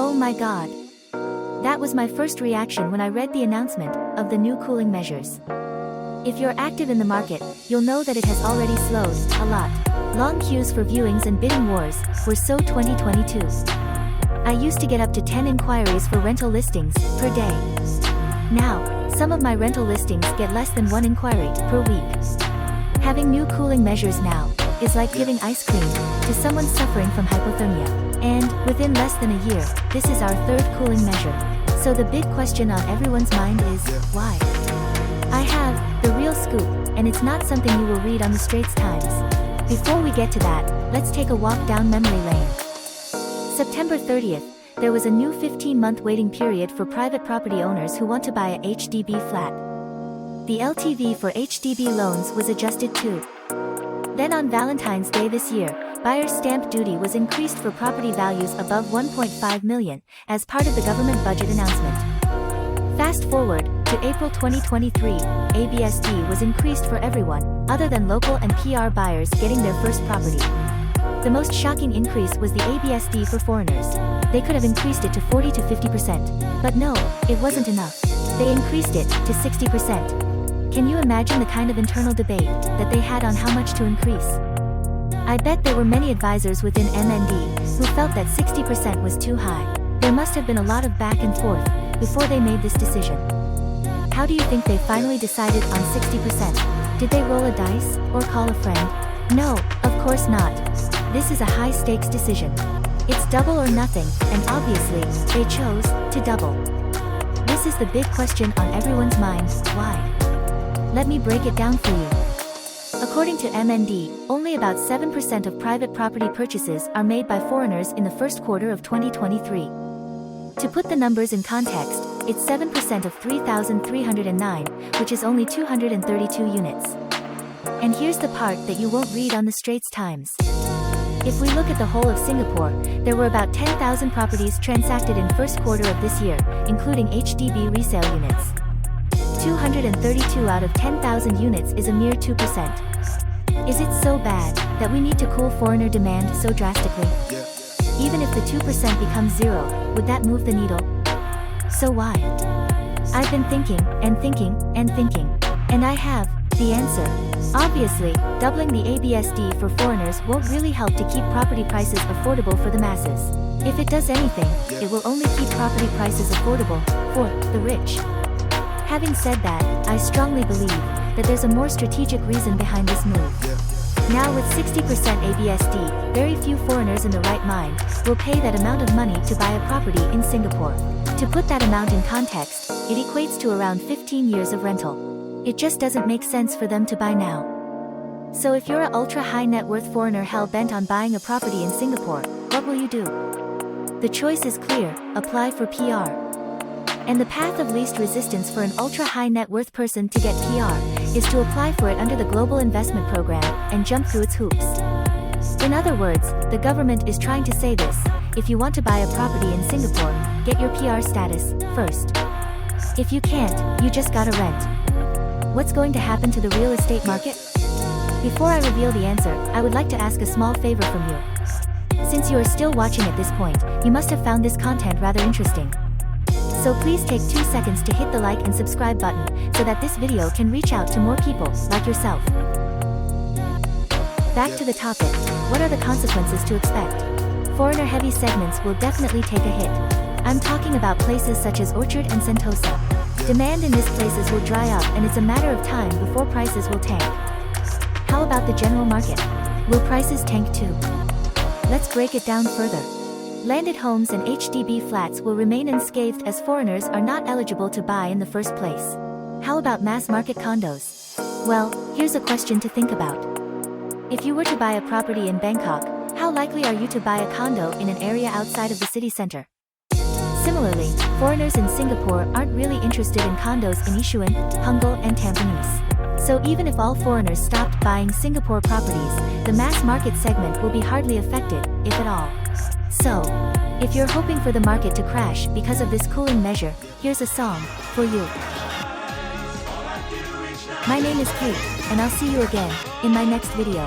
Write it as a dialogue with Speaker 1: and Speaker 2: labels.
Speaker 1: Oh my God. That was my first reaction when I read the announcement of the new cooling measures. If you're active in the market, you'll know that it has already slowed a lot. Long queues for viewings and bidding wars were so 2022. I used to get up to 10 inquiries for rental listings per day. Now, some of my rental listings get less than 1 inquiry per week. Having new cooling measures now is like giving ice cream to someone suffering from hypothermia. And, within less than a year, this is our 3rd cooling measure. So the big question on everyone's mind is, why? I have the real scoop, and it's not something you will read on the Straits Times. Before we get to that, let's take a walk down memory lane. September 30th, there was a new 15-month waiting period for private property owners who want to buy a HDB flat. The LTV for HDB loans was adjusted too. Then on Valentine's Day this year, buyer's stamp duty was increased for property values above $1.5 million, as part of the government budget announcement. Fast forward to April 2023, ABSD was increased for everyone, other than local and PR buyers getting their first property. The most shocking increase was the ABSD for foreigners. They could have increased it to 40 to 50%. But no, it wasn't enough. They increased it to 60%. Can you imagine the kind of internal debate that they had on how much to increase? I bet there were many advisors within MND who felt that 60% was too high. There must have been a lot of back and forth before they made this decision. How do you think they finally decided on 60%? Did they roll a dice or call a friend? No, of course not. This is a high-stakes decision. It's double or nothing, and obviously, they chose to double. This is the big question on everyone's mind, why? Let me break it down for you. According to MND, only about 7% of private property purchases are made by foreigners in the first quarter of 2023. To put the numbers in context, it's 7% of 3,309, which is only 232 units. And here's the part that you won't read on the Straits Times. If we look at the whole of Singapore, there were about 10,000 properties transacted in first quarter of this year, including HDB resale units. 232 out of 10,000 units is a mere 2%. Is it so bad that we need to cool foreigner demand so drastically? Even if the 2% becomes 0, would that move the needle? So why? I've been thinking, and thinking, and thinking. And I have the answer. Obviously, doubling the ABSD for foreigners won't really help to keep property prices affordable for the masses. If it does anything, it will only keep property prices affordable for the rich. Having said that, I strongly believe that there's a more strategic reason behind this move. Now with 60% ABSD, very few foreigners in the right mind will pay that amount of money to buy a property in Singapore. To put that amount in context, it equates to around 15 years of rental. It just doesn't make sense for them to buy now. So if you're an ultra-high net worth foreigner hell-bent on buying a property in Singapore, what will you do? The choice is clear: apply for PR. And the path of least resistance for an ultra-high net worth person to get PR is to apply for it under the Global Investment Program and jump through its hoops. In other words, the government is trying to say this: if you want to buy a property in Singapore, get your PR status first. If you can't, you just gotta rent. What's going to happen to the real estate market? Before I reveal the answer, I would like to ask a small favor from you. Since you are still watching at this point, you must have found this content rather interesting. So please take 2 seconds to hit the like and subscribe button, so that this video can reach out to more people like yourself. Back to the topic, what are the consequences to expect? Foreigner-heavy segments will definitely take a hit. I'm talking about places such as Orchard and Sentosa. Demand in these places will dry up, and it's a matter of time before prices will tank. How about the general market? Will prices tank too? Let's break it down further. Landed homes and HDB flats will remain unscathed as foreigners are not eligible to buy in the first place. How about mass market condos? Well, here's a question to think about. If you were to buy a property in Bangkok, how likely are you to buy a condo in an area outside of the city center? Similarly, foreigners in Singapore aren't really interested in condos in Yishun, Punggol, and Tampines. So even if all foreigners stopped buying Singapore properties, the mass market segment will be hardly affected, if at all. So, if you're hoping for the market to crash because of this cooling measure, here's a song for you. My name is Kate, and I'll see you again in my next video.